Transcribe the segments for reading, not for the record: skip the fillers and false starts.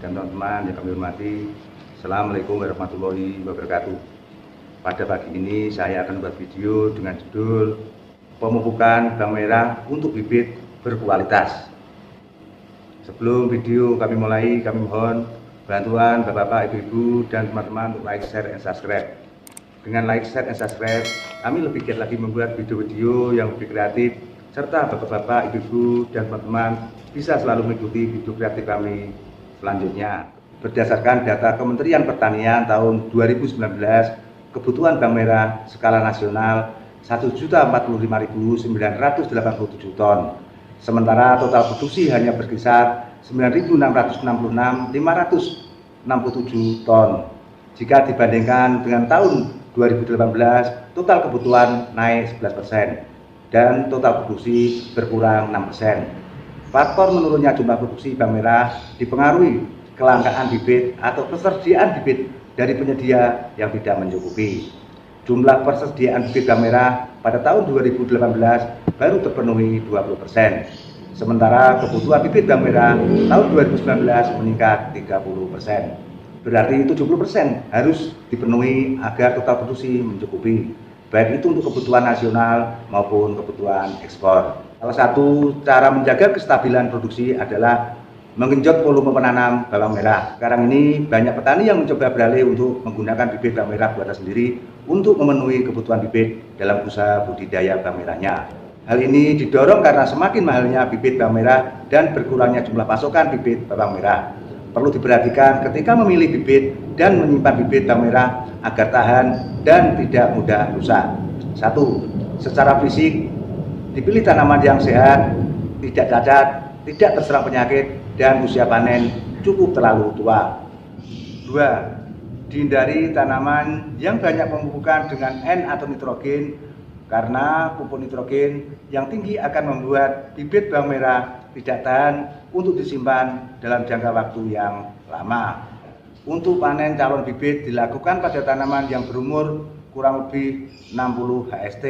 dan teman-teman yang kami hormati. Assalamualaikum warahmatullahi wabarakatuh. Pada pagi ini saya akan membuat video dengan judul pemupukan bawang merah untuk bibit berkualitas. Sebelum video kami mulai, kami mohon bantuan Bapak-bapak, Ibu-ibu, dan teman-teman untuk like, share, dan subscribe. Dengan like, share, dan subscribe, kami lebih giat lagi membuat video-video yang lebih kreatif, serta Bapak-bapak, Ibu-ibu, dan teman-teman bisa selalu mengikuti video kreatif kami selanjutnya. Berdasarkan data Kementerian Pertanian tahun 2019, kebutuhan bawang merah skala nasional 1.045.987 ton. Sementara total produksi hanya berkisar 9.666.567 ton. Jika dibandingkan dengan tahun 2018, total kebutuhan naik 11% dan total produksi berkurang 6%. Faktor menurunnya jumlah produksi bawang merah dipengaruhi kelangkaan bibit atau persediaan bibit dari penyedia yang tidak mencukupi. Jumlah persediaan bibit bawang merah pada tahun 2018 baru terpenuhi 20%. Sementara kebutuhan bibit bawang merah tahun 2019 meningkat 30%. Berarti 70% harus dipenuhi agar total produksi mencukupi, baik itu untuk kebutuhan nasional maupun kebutuhan ekspor. Salah satu cara menjaga kestabilan produksi adalah menggenjot volume penanam bawang merah. Sekarang ini banyak petani yang mencoba beralih untuk menggunakan bibit bawang merah buatan sendiri untuk memenuhi kebutuhan bibit dalam usaha budidaya bawang merahnya. Hal ini didorong karena semakin mahalnya bibit bawang merah dan berkurangnya jumlah pasokan bibit bawang merah. Perlu diperhatikan ketika memilih bibit dan menyimpan bibit bawang merah agar tahan dan tidak mudah rusak. 1. Secara fisik, dipilih tanaman yang sehat, tidak cacat, tidak terserang penyakit, dan usia panen cukup terlalu tua. 2. Dihindari tanaman yang banyak pemupukan dengan N atau nitrogen, karena pupuk nitrogen yang tinggi akan membuat bibit bawang merah tidak tahan untuk disimpan dalam jangka waktu yang lama. Untuk panen calon bibit dilakukan pada tanaman yang berumur kurang lebih 60 HST.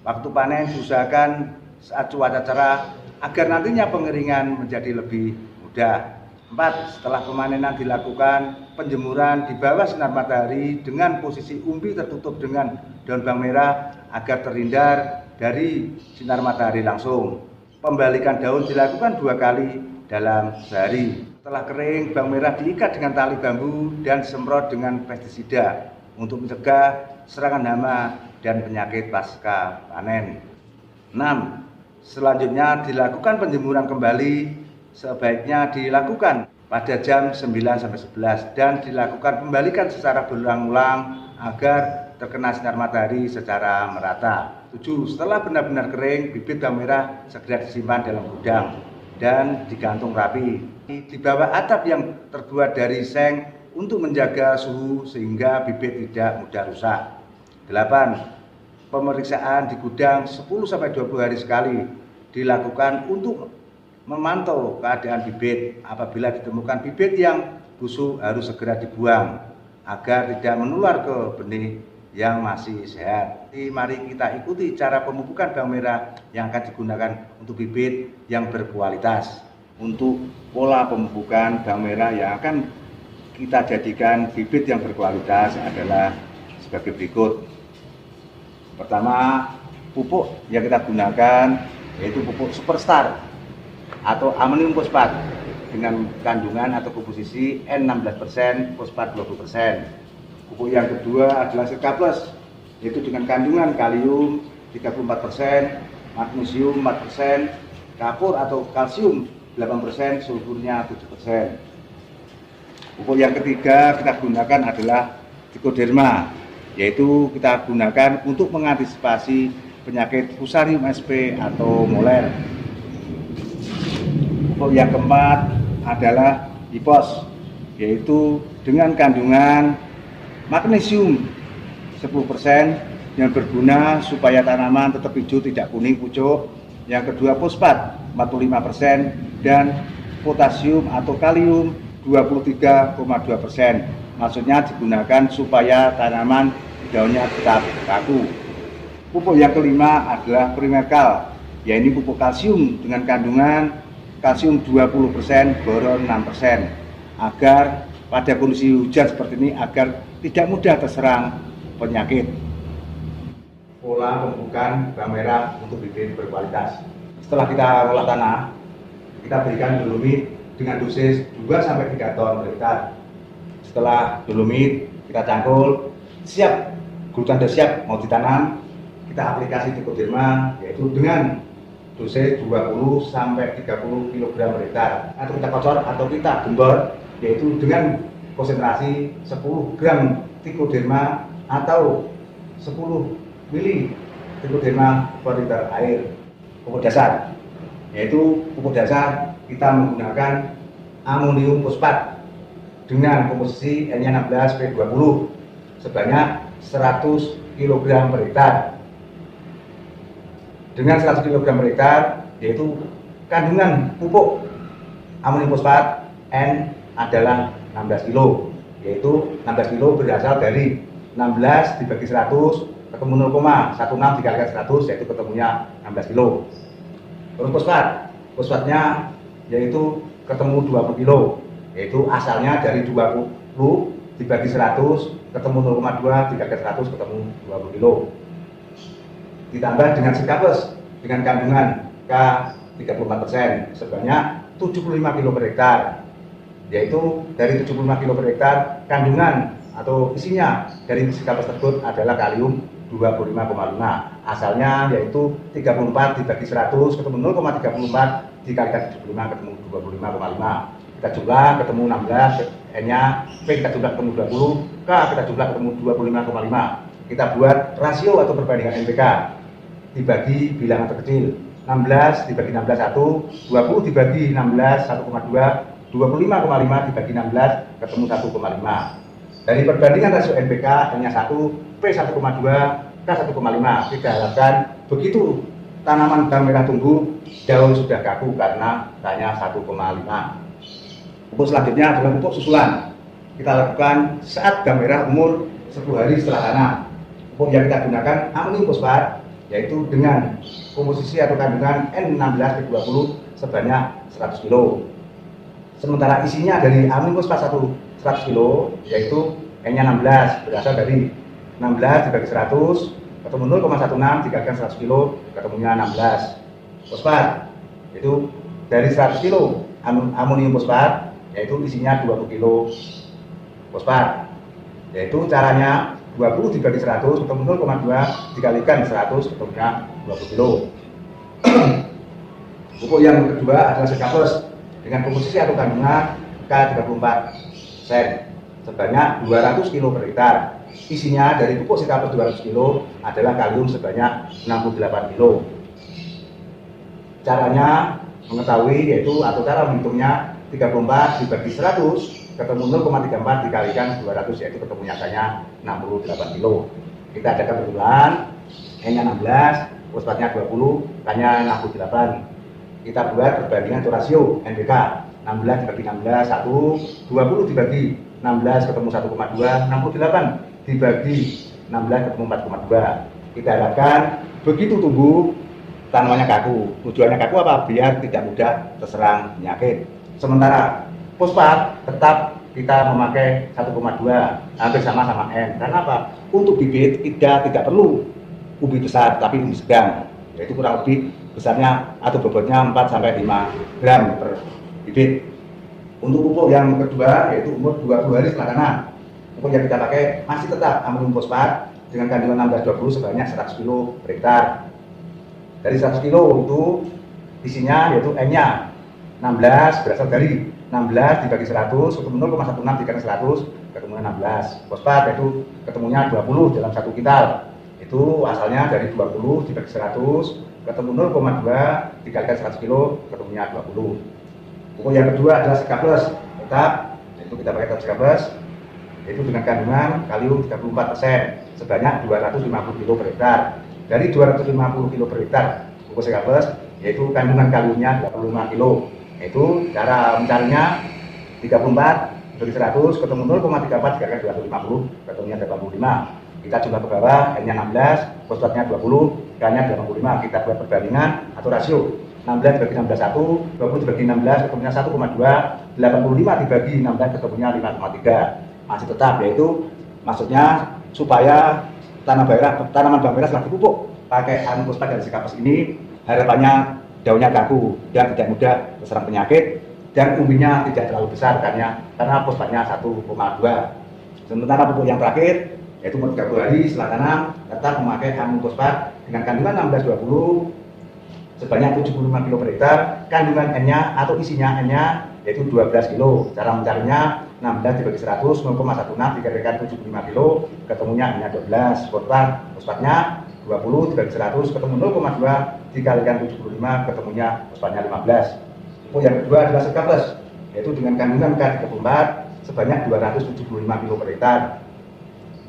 Waktu panen diusahakan saat cuaca cerah agar nantinya pengeringan menjadi lebih mudah. 4. Setelah pemanenan dilakukan penjemuran di bawah sinar matahari dengan posisi umbi tertutup dengan daun bawang merah agar terhindar dari sinar matahari langsung. Pembalikan daun dilakukan 2 kali dalam sehari. Setelah kering, bawang merah diikat dengan tali bambu dan disemprot dengan pestisida untuk mencegah serangan hama dan penyakit pasca panen. 6. Selanjutnya dilakukan penjemuran kembali, sebaiknya dilakukan pada jam 9-11 dan dilakukan pembalikan secara berulang-ulang agar terkena sinar matahari secara merata. 7. Setelah benar-benar kering, bibit bawang merah segera disimpan dalam gudang dan digantung rapi di bawah atap yang terbuat dari seng untuk menjaga suhu sehingga bibit tidak mudah rusak. 8. Pemeriksaan di gudang 10-20 hari sekali dilakukan untuk memantau keadaan bibit. Apabila ditemukan bibit yang busuk harus segera dibuang agar tidak menular ke benih yang masih sehat. Mari kita ikuti cara pemupukan bawang merah yang akan digunakan untuk bibit yang berkualitas. Untuk pola pemupukan bawang merah yang akan kita jadikan bibit yang berkualitas adalah sebagai berikut. Pertama, pupuk yang kita gunakan yaitu pupuk Superstar atau amonium fosfat dengan kandungan atau komposisi N16%, fosfat 20%. Pupuk yang kedua adalah Sirka Plus, yaitu dengan kandungan kalium 34%, magnesium 4%, kapur atau kalsium 8%, sulfurnya 7%. Pupuk yang ketiga kita gunakan adalah Trichoderma, yaitu kita gunakan untuk mengantisipasi penyakit Fusarium sp atau moler. Pupuk yang keempat adalah Ipos, yaitu dengan kandungan magnesium 10% yang berguna supaya tanaman tetap hijau tidak kuning pucuk. Yang kedua fosfat 45% dan potasium atau kalium 23,2%. Maksudnya digunakan supaya tanaman daunnya tetap kaku. Pupuk yang kelima adalah Primerkal, yaitu pupuk kalsium dengan kandungan kalsium 20%, boron 6%. agar pada kondisi hujan seperti ini agar tidak mudah terserang penyakit. Pola pemupukan bawang merah untuk bibit berkualitas. Setelah kita olah tanah, kita berikan dolomit dengan dosis 2-3 ton per hektar. Setelah dolomit kita cangkul, siap, gulutan sudah siap mau ditanam, kita aplikasi Trichoderma yaitu dengan dosis 20-30 kg per hektar, atau kita kocor atau kita gembor yaitu dengan konsentrasi 10 gram Trichoderma atau 10 mili Trichoderma per liter air. Pupuk dasar yaitu pupuk dasar kita menggunakan amonium fosfat dengan komposisi N16P20 sebanyak 100 kg per hektar. Dengan 100 kg per hektar yaitu kandungan pupuk amonium fosfat N adalah 16 kg, yaitu 16 kg berasal dari 16 dibagi 100 ketemu 0,16 dikalikan 100 yaitu ketemunya 16 kg. Terus fosfatnya yaitu ketemu 20 kg, yaitu asalnya dari 20 dibagi 100 ketemu 0,2 dikalikan 100 ketemu 20 kg. Ditambah dengan Sikapes dengan kandungan K34% sebanyak 75 kg per hektar, yaitu dari 75 kg per hektar kandungan atau isinya dari Sikapes tersebut adalah kalium 25,5, asalnya yaitu 34 dibagi 100 ketemu 0,34 dikalikan 75 ketemu 25,5. Kita jumlah ketemu 16, N-nya P kita jumlah ketemu 20, K kita jumlah ketemu 25,5. Kita buat rasio atau perbandingan NPK dibagi bilangan terkecil, 16 dibagi 16 1, 20 dibagi 16 1,2, 25,5 dibagi 16 ketemu 1,5. Dari perbandingan rasio NPK N-nya 1, P 1,2, K 1,5. Kita harapkan begitu tanaman bawang merah tumbuh, daun sudah kaku karena K-nya 1,5. Pupuk selanjutnya adalah pupuk susulan. Kita lakukan saat bawang merah umur 10 hari setelah tanam. Pupuk yang kita gunakan amonium fosfat yaitu dengan komposisi atau kandungan N16P20 sebanyak 100 kg. Sementara isinya dari amonium fosfat 100 kg yaitu N-nya 16 berasal dari 16 dibagi 100 ketemu 0,16 dikalikan 100 kg ketemunya 16. Fosfat itu dari 100 kg amonium fosfat yaitu isinya 20 kg fosfat, yaitu caranya 20 dibagi 100 ketemu 0,2 dikalikan 100 ketemunya 20 kg. Pupuk yang kedua adalah Sikapes dengan komposisi atau kandungan K34% sebanyak 200 kg per hektar. Isinya dari pupuk Sikapes 200 kg adalah kalium sebanyak 68 kg. Caranya mengetahui yaitu atau cara menghitungnya 34 dibagi 100 ketemu 0,34 dikalikan 200 yaitu ketemunya angkanya 68 kg. Kita adakan perbulan N-nya 16, fosfatnya 20, K-nya 68. Kita buat perbandingan atau rasio NPK 16 dibagi 16 1, 20 dibagi 16 ketemu 1,2, 68 dibagi 16 ketemu 4,2. Kita harapkan begitu tumbuh tanamannya kaku. Tujuannya kaku apa? Biar tidak mudah terserang penyakit. Sementara fosfat tetap kita memakai 1,2 hampir sama N. Karena apa? Untuk bibit tidak perlu ubi besar tapi ubi sedang, yaitu kurang lebih besarnya atau bobotnya 4-5 gram per bibit. Untuk pupuk yang kedua yaitu umur 20 hari setelah tanam. Pupuk yang kita pakai masih tetap amonium fosfat dengan kandungan 16-20 sebanyak 100 kg per hektar. Dari 100 kg itu isinya yaitu N-nya 16 berasal dari 16 dibagi 100 ketemu 0,16 dikalikan 100 ketemunya 16. Fosfat yaitu ketemunya 20 dalam 1 kintal. Itu asalnya dari 20 dibagi 100 ketemu 0,2 dikalikan 100 kg ketemunya 20. Pupuk yang kedua adalah Sikapes tetap, yaitu kita pakai Sikapes yaitu dengan kandungan kalium 34% sebanyak 250 kg per hektar. Dari 250 kg per hektar pupuk Sikapes yaitu kandungan kaliumnya 25 kg. Yaitu cara mencarinya 34 dari 100 ketemu 0,34 dikalikan 250 ketemunya 85. Kita coba ke bawah, N-nya 16, fosfatnya 20, K-nya 85. Kita buat perbandingan atau rasio 16 dibagi 16 1, 20 dibagi 16 ketemunya 1,2, 85 dibagi 16 ketemunya 5,3. Masih tetap, yaitu maksudnya supaya tanaman bawang merah setelah dipupuk pakai anu fosfat dari Sekapes ini, harapannya daunnya kaku dan tidak mudah terserang penyakit dan umbinya tidak terlalu besar karena fosfatnya 1,2. Sementara pupuk yang terakhir yaitu 30 hari setelah tanam tetap memakai anu fosfat dengan kandungan 16-20 sebanyak 75 kg per hektar, kandungan N-nya atau isinya N-nya yaitu 12 kg. Cara mencarinya 16 dibagi 100, 0,16 dikalikan 75 kg, ketemunya N-nya 12. Fosfatnya 20 dibagi 100 ketemu 0,2 dikalikan 75 ketemunya fosfatnya 15. Pupuk yang kedua adalah Sekapes, yaitu dengan kandungan K34 sebanyak 275 kg per hektar.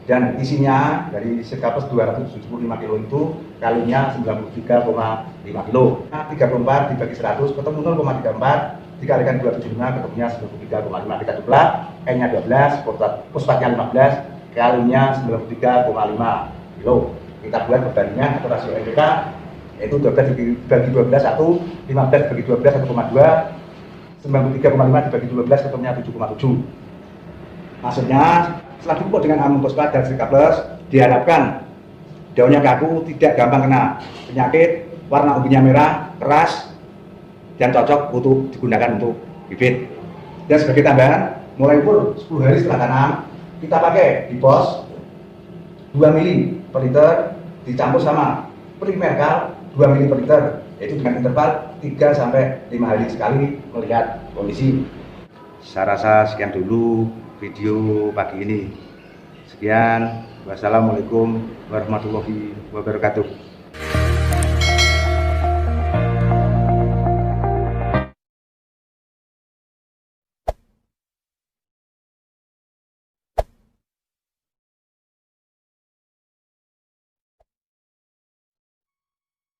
Dan isinya dari Sekapes 275 kg itu kalinya 93,5 kg. 34 dibagi 100 ketemu 0,34 dikalikan 275 ketemunya 93,5. Kita jumlah N-nya 12, fosfatnya 15, kalinya 93,5 kg. Kita buat perbandingan atau rasio NPK yaitu 12 dibagi 12 1, 15 dibagi 12 1,2, 93,5 dibagi 12 ketemunya 7,7. Maksudnya setelah dipupuk dengan amun fosfat dan Sekapes diharapkan daunnya kaku, tidak gampang kena penyakit, warna umbinya merah, keras, dan cocok untuk digunakan untuk bibit. Dan sebagai tambahan, mulai umur 10 hari setelah tanam, kita pakai di pos 2 mili per liter dicampur sama Primerkal 2 mili per liter, yaitu dengan interval 3-5 hari sekali melihat kondisi. Saya rasa sekian dulu video pagi ini. Sekian, wassalamualaikum warahmatullahi wabarakatuh.